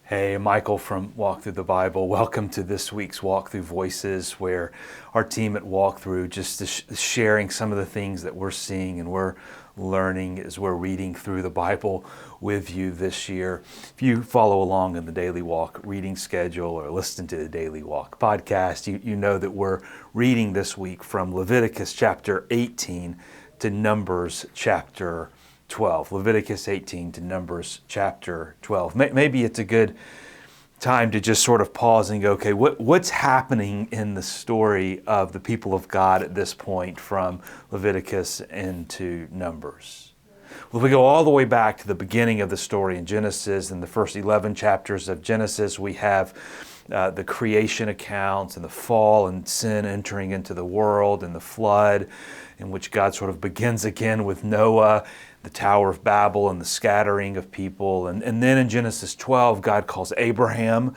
Hey, Michael from Walk Through the Bible. Welcome to this week's Walk Through Voices, where our team at Walk Through just is sharing some of the things that we're seeing and we're learning as we're reading through the Bible with you this year. If you follow along in the Daily Walk reading schedule or listen to the Daily Walk podcast, you know that we're reading this week from Leviticus chapter 18 to Numbers chapter 12. Leviticus 18 to Numbers chapter 12. Maybe it's a good time to just sort of pause and go, okay, what's happening in the story of the people of God at this point from Leviticus into Numbers? Well, if we go all the way back to the beginning of the story in Genesis, in the first 11 chapters of Genesis, we have the creation accounts and the fall and sin entering into the world and the flood, in which God sort of begins again with Noah, the Tower of Babel and the scattering of people. And then in Genesis 12, God calls Abraham,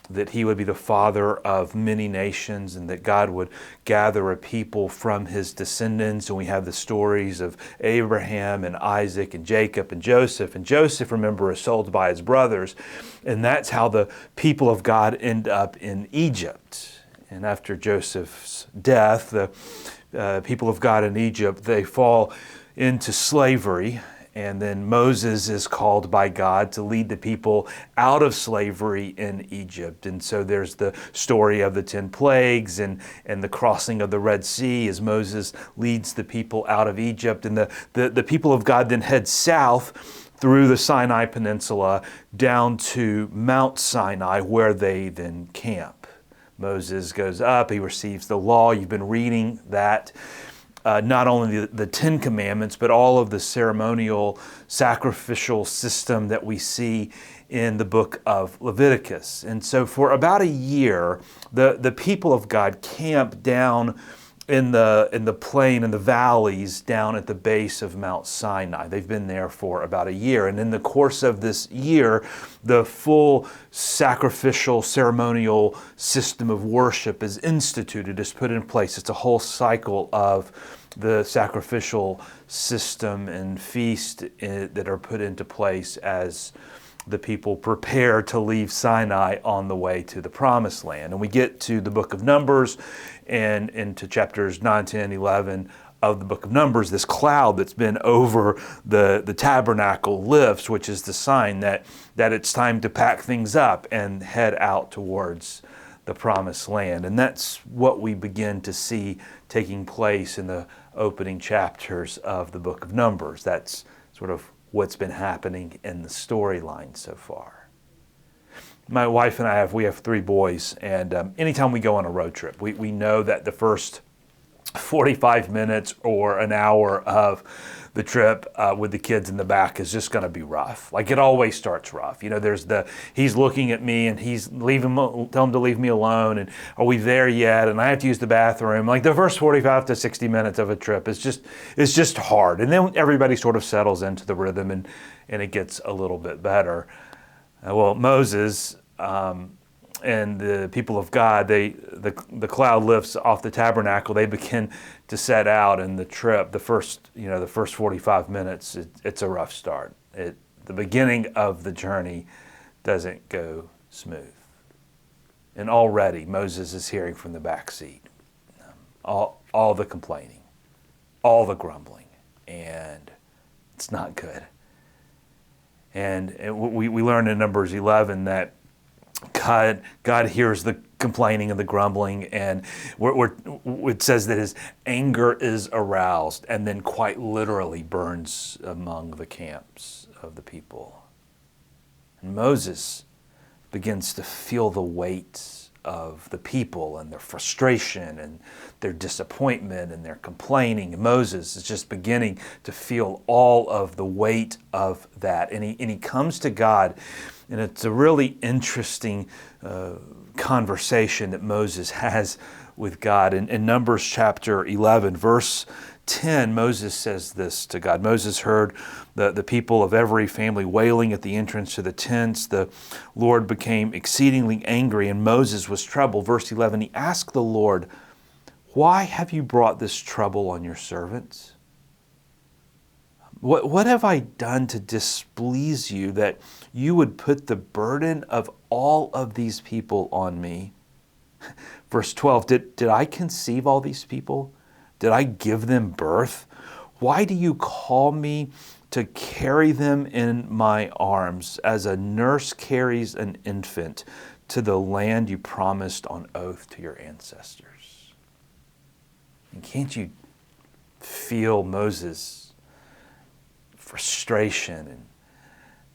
that he would be the father of many nations and that God would gather a people from his descendants. And we have the stories of Abraham and Isaac and Jacob and Joseph. And Joseph, remember, is sold by his brothers. And that's how the people of God end up in Egypt. And after Joseph's death, the people of God in Egypt, they fall into slavery, and then Moses is called by God to lead the people out of slavery in Egypt. And so there's the story of the 10 plagues and the crossing of the Red Sea as Moses leads the people out of Egypt. And the people of God then head south through the Sinai Peninsula down to Mount Sinai, where they then camp. Moses goes up, he receives the law. You've been reading that. Not only the 10 Commandments, but all of the ceremonial sacrificial system that we see in the book of Leviticus. And so for about a year, the people of God camp down in the plain and the valleys down at the base of Mount Sinai. They've been there for about a year. And in the course of this year, the full sacrificial ceremonial system of worship is instituted, is put in place. It's a whole cycle of the sacrificial system and feast that are put into place as the people prepare to leave Sinai on the way to the Promised Land. And we get to the book of Numbers and into chapters 9, 10, 11 of the book of Numbers. This cloud that's been over the tabernacle lifts, which is the sign that it's time to pack things up and head out towards the Promised Land. And that's what we begin to see taking place in the opening chapters of the book of Numbers. That's sort of what's been happening in the storyline so far. My wife and we have 3 boys, and anytime we go on a road trip, we know that the first 45 minutes or an hour of the trip with the kids in the back is just going to be rough. Like, it always starts rough. You know, there's he's looking at me and he's tell him to leave me alone, and are we there yet? And I have to use the bathroom. Like, the first 45 to 60 minutes of a trip is just hard. And then everybody sort of settles into the rhythm and it gets a little bit better. Well, Moses and the people of God, the cloud lifts off the tabernacle. They begin to set out, and the trip, the first 45 minutes, it's a rough start. The beginning of the journey doesn't go smooth, and already Moses is hearing from the back seat all the complaining, all the grumbling, and it's not good. And we learn in Numbers 11 that God hears the complaining and the grumbling, and it says that his anger is aroused and then quite literally burns among the camps of the people. And Moses begins to feel the weight of the people and their frustration and their disappointment and their complaining. And Moses is just beginning to feel all of the weight of that. And he comes to God, and it's a really interesting conversation that Moses has with God. In Numbers chapter 11, verse 10, Moses says this to God. Moses heard the people of every family wailing at the entrance to the tents. The Lord became exceedingly angry, and Moses was troubled. Verse 11, he asked the Lord, "Why have you brought this trouble on your servants?" What have I done to displease you that you would put the burden of all of these people on me? Verse 12, did I conceive all these people? Did I give them birth? Why do you call me to carry them in my arms as a nurse carries an infant to the land you promised on oath to your ancestors? And can't you feel Moses' frustration and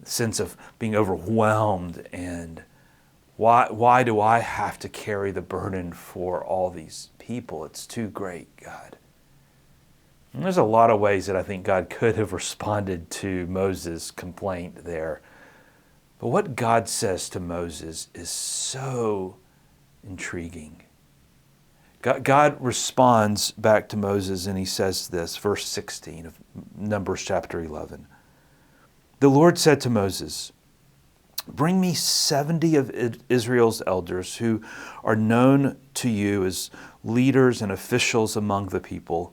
the sense of being overwhelmed, and why do I have to carry the burden for all these people? It's too great, God. And there's a lot of ways that I think God could have responded to Moses' complaint there. But what God says to Moses is so intriguing. God responds back to Moses, and he says this, verse 16 of Numbers chapter 11. The Lord said to Moses, bring me 70 of Israel's elders who are known to you as leaders and officials among the people.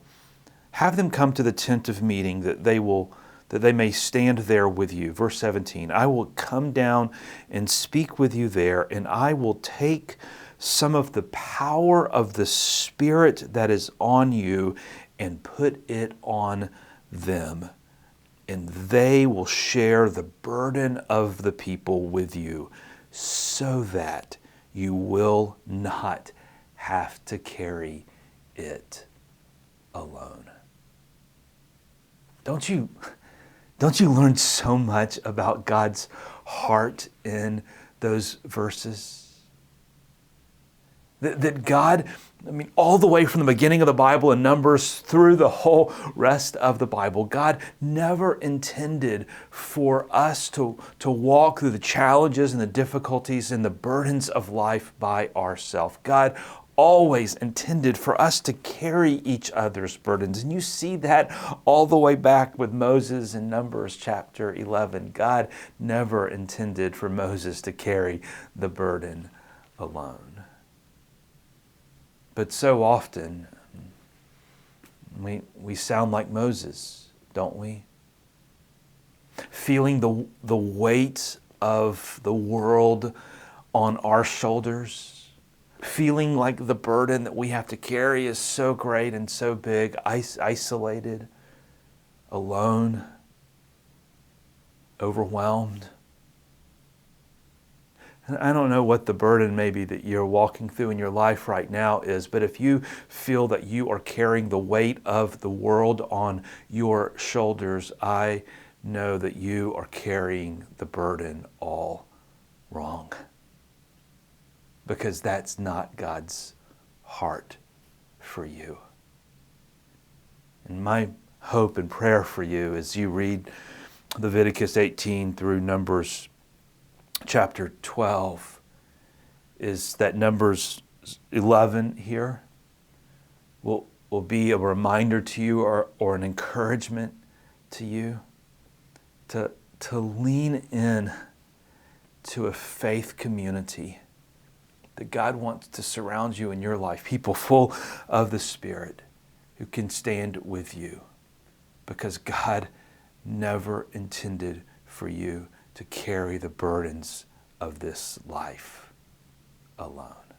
Have them come to the tent of meeting that they may stand there with you. Verse 17, I will come down and speak with you there, and I will take some of the power of the Spirit that is on you and put it on them. And they will share the burden of the people with you so that you will not have to carry it alone. Don't you learn so much about God's heart in those verses? That God, all the way from the beginning of the Bible and Numbers through the whole rest of the Bible, God never intended for us to walk through the challenges and the difficulties and the burdens of life by ourselves. God always intended for us to carry each other's burdens. And you see that all the way back with Moses in Numbers chapter 11. God never intended for Moses to carry the burden alone. But so often, we sound like Moses, don't we? Feeling the weight of the world on our shoulders, feeling like the burden that we have to carry is so great and so big, isolated, alone, overwhelmed. And I don't know what the burden maybe that you're walking through in your life right now is, but if you feel that you are carrying the weight of the world on your shoulders, I know that you are carrying the burden all wrong. Because that's not God's heart for you. And my hope and prayer for you as you read Leviticus 18 through Numbers chapter 12 is that Numbers 11 here will be a reminder to you or an encouragement to you to lean in to a faith community that God wants to surround you in your life, people full of the Spirit who can stand with you, because God never intended for you to carry the burdens of this life alone.